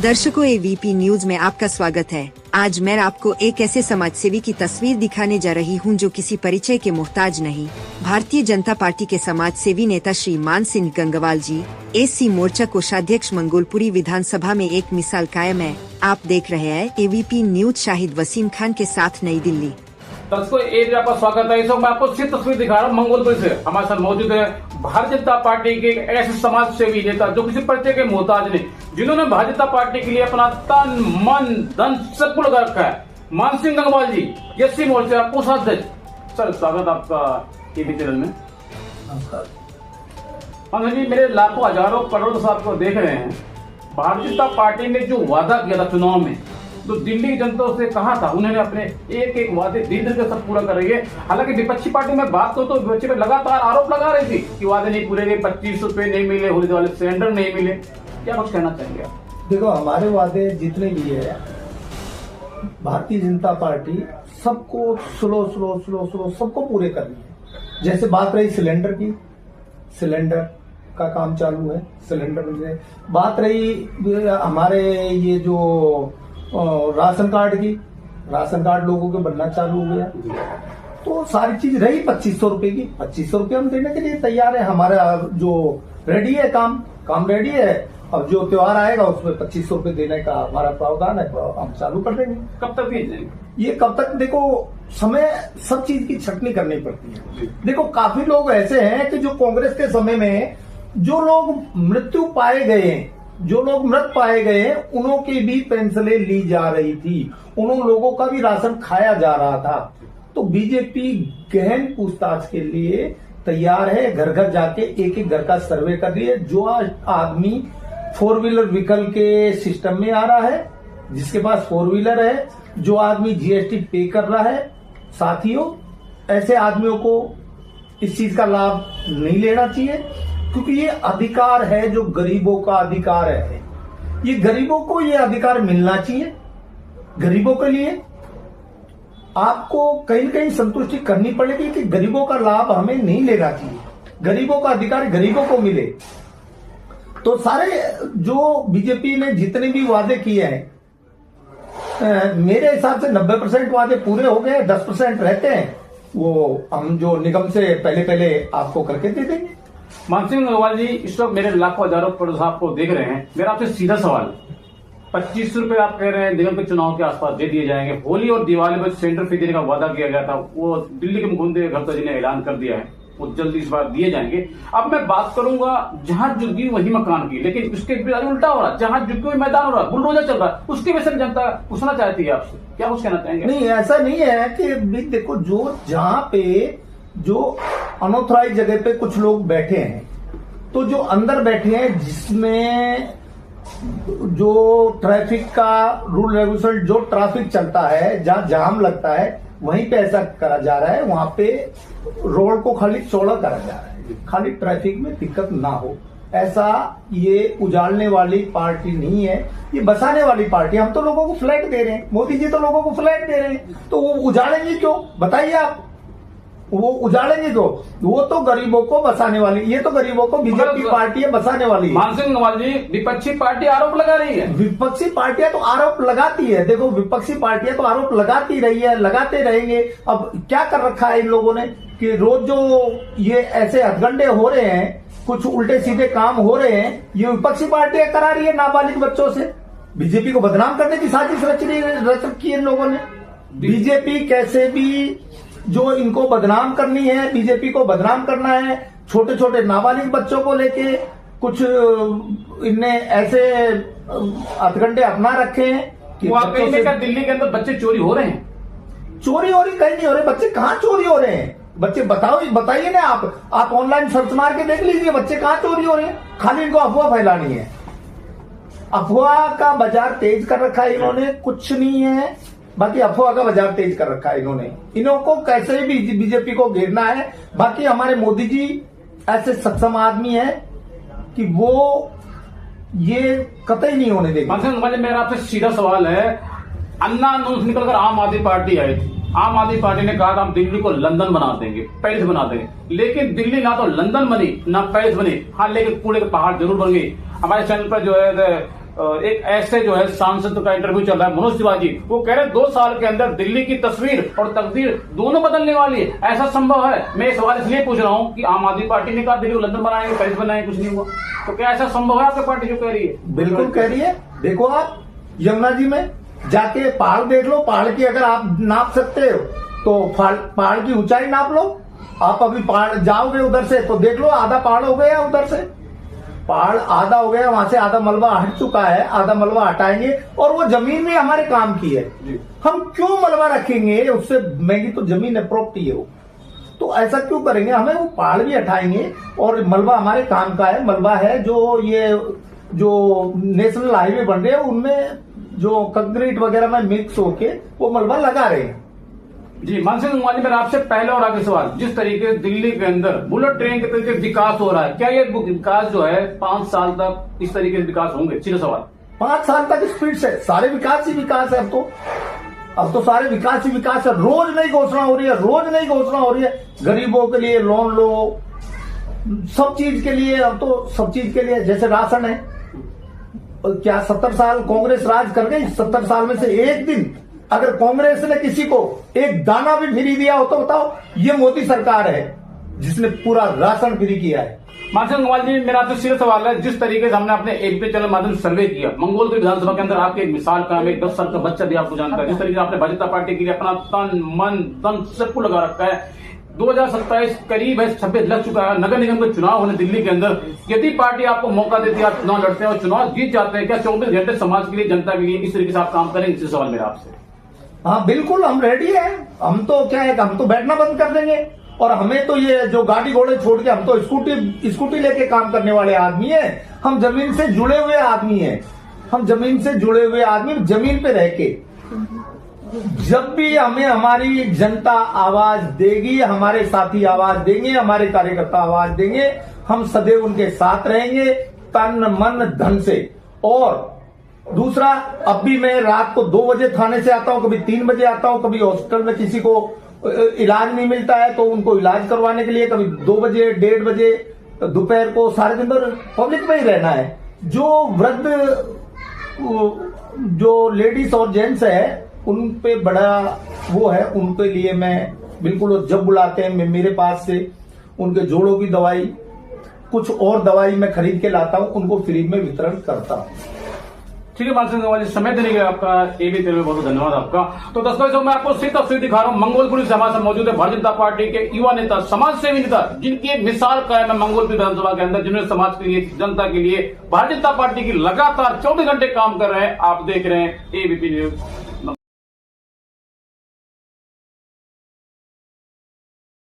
दर्शकों, AVP news में आपका स्वागत है। आज मैं आपको एक ऐसे समाजसेवी की तस्वीर दिखाने जा रही हूं जो किसी परिचय के मोहताज नहीं। भारतीय जनता पार्टी के समाजसेवी नेता श्री मान सिंह गंगवाल जी एससी मोर्चा कोषाध्यक्ष मंगोलपुरी विधानसभा में एक मिसाल कायम है। आप देख रहे हैं एवीपी न्यूज। शाहिद वसीम खान के साथ, नई दिल्ली। दर्शकों, एक आपका स्वागत है। इस वक्त मैं आपको सिर्फ तस्वीर दिखा रहा हूँ मंगोलपुर से। हमारे साथ मौजूद है भारतीय जनता पार्टी के एक ऐसे समाज सेवी नेता जो किसी परिचय के मोहताज नहीं, जिन्होंने भारतीय जनता पार्टी के लिए अपना तन मन धन सब कुछ लगा रखा है। मान सिंह गंगवाल जी, एससी मोर्चा कोषाध्यक्ष। सर, स्वागत आपका टीवी चैनल में। हाँ जी, मेरे लाखों हजारों करोड़ों दर्शक आपको देख रहे हैं। भारतीय जनता पार्टी ने जो वादा किया था चुनाव में, तो दिल्ली की जनता से कहा था, उन्होंने अपने एक एक वादे धीरे धीरे सब पूरा कर रही है। हालांकि विपक्षी पार्टी में बात करो तो विपक्षी में लगातार आरोप लगा रही थी कि वादे नहीं पूरे हुए, 25 रुपए नहीं मिले, होली वाले सिलेंडर नहीं मिले। क्या कुछ कहना चाहेंगे आप? देखो, हमारे वादे जितने भी है, भारतीय जनता पार्टी सबको स्लो सबको पूरे कर रही है। जैसे बात रही सिलेंडर की, सिलेंडर का काम चालू है। सिलेंडर में बात रही हमारे ये जो राशन कार्ड की, राशन कार्ड लोगों के बनना चालू हो गया। तो सारी चीज रही 2500 रुपए की। 2500 रुपए हम देने के लिए तैयार है। हमारा जो रेडी है, काम रेडी है। अब जो त्योहार आएगा उसमें 2500 रुपए देने का हमारा प्रावधान है, हम चालू कर देंगे। कब तक भेज देंगे? ये कब तक, देखो समय सब चीज की छटनी करनी पड़ती है। देखो, काफी लोग ऐसे हैं कि जो कांग्रेस के समय में जो लोग मृत्यु पाए गए हैं, जो लोग मृत पाए गए हैं, उन्हों की भी पेंशनें ली जा रही थी, उन लोगों का भी राशन खाया जा रहा था। तो बीजेपी गहन पूछताछ के लिए तैयार है। घर घर जाके एक एक घर का सर्वे कर रही है। जो आदमी 4 व्हीलर व्हीकल के सिस्टम में आ रहा है, जिसके पास 4 व्हीलर है, जो आदमी जीएसटी पे कर रहा है, साथियों, ऐसे आदमियों को इस चीज का लाभ नहीं लेना चाहिए, क्योंकि ये अधिकार है जो गरीबों का अधिकार है। ये गरीबों को ये अधिकार मिलना चाहिए। गरीबों के लिए आपको कहीं न कहीं संतुष्टि करनी पड़ेगी कि गरीबों का लाभ हमें नहीं लेना चाहिए, गरीबों का अधिकार गरीबों को मिले। तो सारे जो बीजेपी ने जितने भी वादे किए हैं, मेरे हिसाब से 90% वादे पूरे हो गए। 10% रहते हैं, वो हम जो निगम से पहले आपको करके दे देंगे। मान सिंह गंगवाल जी, इस वक्त मेरे लाखों हजारों करोड़ आपको देख रहे हैं। मेरा आपसे सीधा सवाल, 25 रुपए आप कह रहे हैं निगम के चुनाव के आसपास दे दिए जाएंगे। होली और दिवाली में सिलेंडर फ्री देने का वादा किया गया था, वो दिल्ली के मुख्यमंत्री गडकरी जी ने ऐलान कर दिया है, वो जल्दी इस बार दिए जाएंगे। अब मैं बात करूंगा जहां झुग्गी वही मकान की, लेकिन उसके उल्टा हो रहा, जहां झुग्गी वही मैदान हो रहा, बुलडोजर चल रहा, उसके विषय में जनता पूछना चाहती है आपसे, क्या कुछ कहना चाहेंगे? नहीं, ऐसा नहीं है कि देखो, जो जहां पे जो अनऑथराइज जगह पे कुछ लोग बैठे हैं, तो जो अंदर बैठे हैं, जिसमें जो ट्रैफिक का रूल रेगुलेशन, जो ट्रैफिक चलता है, जहां जाम लगता है, वहीं पे ऐसा करा जा रहा है। वहां पे रोड को खाली चौड़ा करा जा रहा है, खाली ट्रैफिक में दिक्कत ना हो। ऐसा ये उजाड़ने वाली पार्टी नहीं है, ये बसाने वाली पार्टी। हम तो लोगों को फ्लैट दे रहे हैं, मोदी जी तो लोगों को फ्लैट दे रहे हैं, तो वो उजाड़ेंगे क्यों? बताइए आप, वो उजाड़ेंगे क्यों? वो तो गरीबों को बसाने वाली, ये तो गरीबों को बीजेपी पार्टी है बसाने वाली। मान सिंह गंगवाल जी, विपक्षी पार्टी आरोप लगा रही है। विपक्षी पार्टियां तो आरोप लगाती है। देखो, विपक्षी पार्टियां तो आरोप लगाती रही है, लगाते रहेंगे। अब क्या कर रखा है इन लोगों ने कि रोज जो ये ऐसे हथगंडे हो रहे हैं, कुछ उल्टे सीधे काम हो रहे हैं, ये विपक्षी पार्टियां करा रही है नाबालिग बच्चों से। बीजेपी को बदनाम करने की साजिश रच रखी है इन लोगों ने। बीजेपी कैसे भी जो इनको बदनाम करनी है, बीजेपी को बदनाम करना है। छोटे छोटे नाबालिग बच्चों को लेके कुछ इनने ऐसे हथगंडे अपना रखे हैं कि दिल्ली के अंदर बच्चे चोरी हो रहे हैं। चोरी हो रही कहीं नहीं हो रहे। बच्चे कहाँ चोरी हो रहे हैं? बच्चे बताइए ना, आप ऑनलाइन सर्च मार के देख लीजिए, बच्चे कहाँ चोरी हो रहे हैं। खाली इनको अफवाह फैलानी है। अफवाह का बाजार तेज कर रखा है इन्होंने, कुछ नहीं है, बाकी अफवाह का बाजार तेज कर रखा है इन्होंने। इनको कैसे भी बीजेपी को घेरना है। बाकी हमारे मोदी जी ऐसे सक्षम आदमी है कि वो ये कतई नहीं होने देंगे। मेरा आपसे सीधा सवाल है, अन्ना आंदोलन निकलकर आम आदमी पार्टी आई थी। आम आदमी पार्टी ने कहा था हम दिल्ली को लंदन बना देंगे, पेरिस बना देंगे, लेकिन दिल्ली ना तो लंदन बनी ना पेरिस बनी। हाँ, लेकिन कूड़े के पहाड़ जरूर बन गई। हमारे चैनल पर जो है एक ऐसे जो है सांसद का इंटरव्यू चल रहा है, मनोज तिवारी, वो कह रहे हैं 2 साल के अंदर दिल्ली की तस्वीर और तकदीर दोनों बदलने वाली है। ऐसा संभव है? मैं ये सवाल इसलिए पूछ रहा हूँ कि आम आदमी पार्टी ने कहा दिल्ली को लंदन बनाएंगे, पेरिस बनाएंगे, कुछ नहीं हुआ, तो क्या ऐसा संभव है आपकी पार्टी जो कह रही है? बिल्कुल कह रही है। देखो आप यमुना जी में जाके पहाड़ देख लो, पहाड़ की अगर आप नाप सकते हो तो पहाड़ की ऊंचाई नाप लो। आप अभी पहाड़ जाओगे उधर से तो देख लो आधा पहाड़ हो गया, उधर से पहाड़ आधा हो गया, वहां से आधा मलबा हट चुका है, आधा मलबा हटाएंगे और वो जमीन ने हमारे काम की है। हम क्यों मलबा रखेंगे? उससे महंगी तो जमीन है, प्रॉपर्टी है वो, तो ऐसा क्यों करेंगे? हमें वो पहाड़ भी हटाएंगे और मलबा हमारे काम का है। मलबा है जो नेशनल हाईवे बन रहे हैं उनमें जो कंक्रीट वगैरह में मिक्स होके वो मलबा लगा रहे हैं। जी, मान सिंह गंगवार जी, मेरा आपसे पहले और आगे सवाल, जिस तरीके से दिल्ली के अंदर बुलेट ट्रेन के तरीके विकास हो रहा है, क्या ये विकास जो है 5 साल तक इस तरीके से विकास होंगे? सीधा सवाल। 5 साल तक स्पीड से सारे विकास ही विकास है। अब तो सारे विकास ही विकास है। रोज नई घोषणा हो रही है, रोज नई घोषणा हो रही है। गरीबों के लिए लोन लो, सब चीज के लिए, अब तो सब चीज के लिए, जैसे राशन है। क्या 70 साल कांग्रेस राज कर गई? 70 साल में से एक दिन अगर कांग्रेस ने किसी को एक दाना भी फ्री दिया हो तो बताओ, ये मोदी सरकार है जिसने पूरा राशन फ्री किया है। मानसिंह गंगवार जी, मेरा आपसे सीधा सवाल है, जिस तरीके से हमने अपने एबीपी चैनल माध्यम से सर्वे किया, मंगोलपुर विधानसभा के अंदर आपकी एक मिसाल का, एक 10 साल का बच्चा भी आपको जानता है, जिस तरीके से आपने भाजपा पार्टी के लिए अपना तन मन धन सब कुछ लगा रखा है। 2027 करीब है, 26 लग चुका है, नगर निगम के चुनाव होने दिल्ली के अंदर, यदि पार्टी आपको मौका देती है, आप चुनाव लड़ते हैं और चुनाव जीत जाते हैं, क्या 24 घंटे समाज के लिए, जनता के लिए इस तरीके से आप काम करेंगे? इसी सवाल मेरा आपसे। हाँ बिल्कुल, हम रेडी हैं। हम तो क्या है, हम तो बैठना बंद कर देंगे और हमें तो ये जो गाड़ी घोड़े छोड़ के, हम तो स्कूटी लेके काम करने वाले आदमी हैं। हम जमीन से जुड़े हुए आदमी हैं। हम जमीन से जुड़े हुए आदमी, जमीन पे रह के जब भी हमें हमारी जनता आवाज देगी, हमारे साथी आवाज देंगे, हमारे कार्यकर्ता आवाज देंगे, हम सदैव उनके साथ रहेंगे तन मन धन से। और दूसरा, अब भी मैं रात को 2 बजे थाने से आता हूं, कभी 3 बजे आता हूं, कभी हॉस्पिटल में किसी को इलाज नहीं मिलता है तो उनको इलाज करवाने के लिए कभी 2 बजे 1:30 बजे दोपहर को, सारे दिन भर पब्लिक में ही रहना है। जो वृद्ध, जो लेडीज और जेंट्स है, उन पे बड़ा वो है, उनके लिए मैं बिल्कुल, जब बुलाते हैं मेरे पास से उनके जोड़ों की दवाई, कुछ और दवाई मैं खरीद के लाता हूं, उनको फ्री में वितरण करता हूं। ठीक है मानसिंह गंगवार जी, समय देने के लिए आपका एबीपी में बहुत धन्यवाद आपका। तो दर्शकों, मैं आपको सीधी तस्वीर दिखा रहा हूं, मंगोलपुर से हमारे साथ मौजूद है भारतीय जनता पार्टी के युवा नेता, समाज सेवी नेता, जिनकी एक मिसाल कायम है मंगोलपुर विधानसभा के अंदर, जिन्होंने समाज के लिए, जनता के लिए भारतीय जनता पार्टी की लगातार 24 घंटे काम कर रहे हैं। आप देख रहे हैं एबीपी न्यूज।